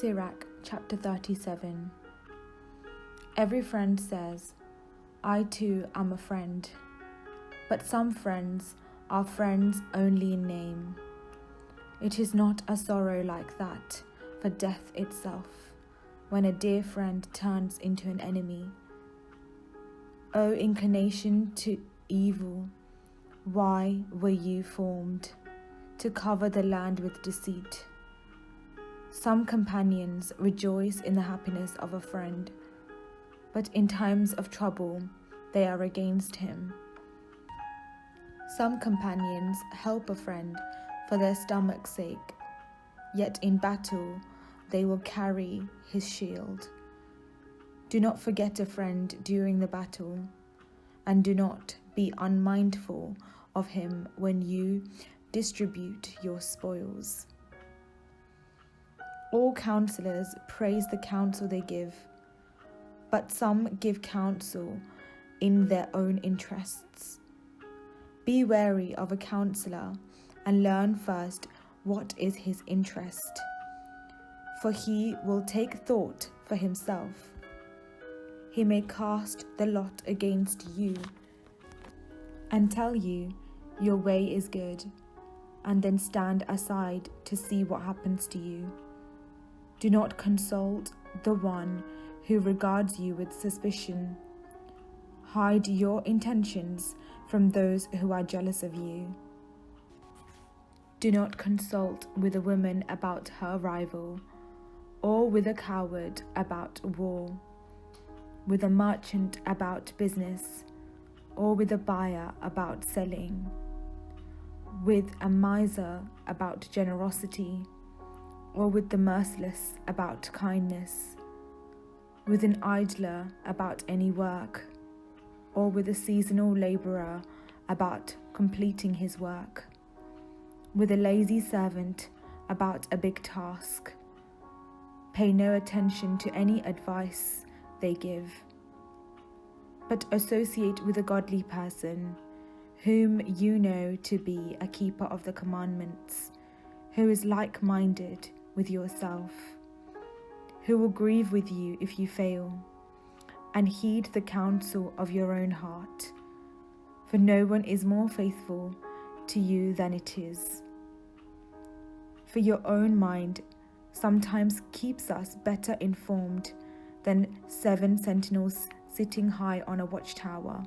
Sirach chapter 37. Every friend says, I too am a friend. But some friends are friends only in name. It is not a sorrow like that for death itself, when a dear friend turns into an enemy. O inclination to evil, why were you formed? To cover the land with deceit. Some companions rejoice in the happiness of a friend, but in times of trouble they are against him. Some companions help a friend for their stomach's sake, yet in battle they will carry his shield. Do not forget a friend during the battle, and do not be unmindful of him when you distribute your spoils. All counselors praise the counsel they give, but some give counsel in their own interests. Be wary of a counselor and learn first what is his interest, for he will take thought for himself. He may cast the lot against you and tell you your way is good, and then stand aside to see what happens to you. Do not consult the one who regards you with suspicion. Hide your intentions from those who are jealous of you. Do not consult with a woman about her rival, or with a coward about war, with a merchant about business, or with a buyer about selling, with a miser about generosity, or with the merciless about kindness, with an idler about any work, or with a seasonal labourer about completing his work, with a lazy servant about a big task. Pay no attention to any advice they give, but associate with a godly person, whom you know to be a keeper of the commandments, who is like-minded with yourself, who will grieve with you if you fail, and heed the counsel of your own heart, for no one is more faithful to you than it is. For your own mind sometimes keeps us better informed than 7 sentinels sitting high on a watchtower.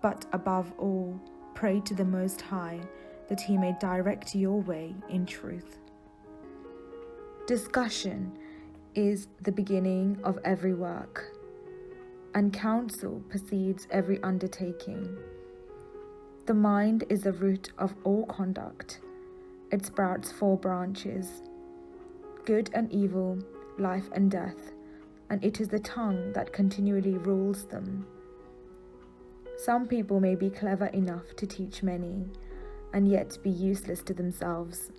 But above all, pray to the Most High, that he may direct your way in truth. Discussion is the beginning of every work, and counsel precedes every undertaking. The mind is the root of all conduct. It sprouts 4 branches: good and evil, life and death, and it is the tongue that continually rules them. Some people may be clever enough to teach many, and yet be useless to themselves.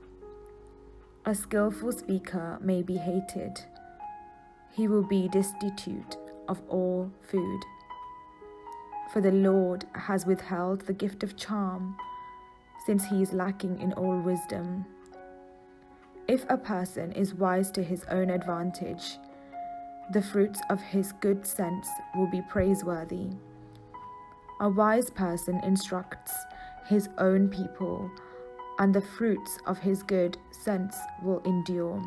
A skillful speaker may be hated. He will be destitute of all food. For the Lord has withheld the gift of charm, since he is lacking in all wisdom. If a person is wise to his own advantage, the fruits of his good sense will be praiseworthy. A wise person instructs his own people, and the fruits of his good sense will endure.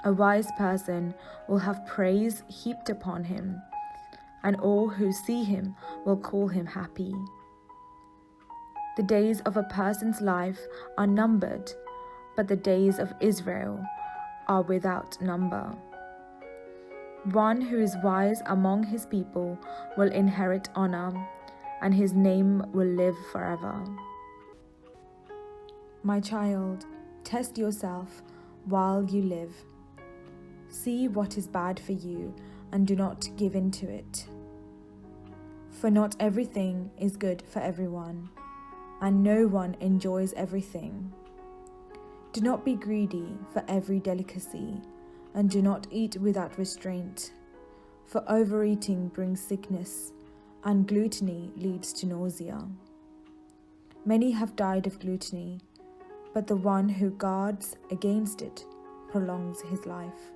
A wise person will have praise heaped upon him, and all who see him will call him happy. The days of a person's life are numbered, but the days of Israel are without number. One who is wise among his people will inherit honor, and his name will live forever. My child, test yourself while you live. See what is bad for you, and do not give in to it. For not everything is good for everyone, and no one enjoys everything. Do not be greedy for every delicacy, and do not eat without restraint, for overeating brings sickness, and gluttony leads to nausea. Many have died of gluttony, but the one who guards against it prolongs his life.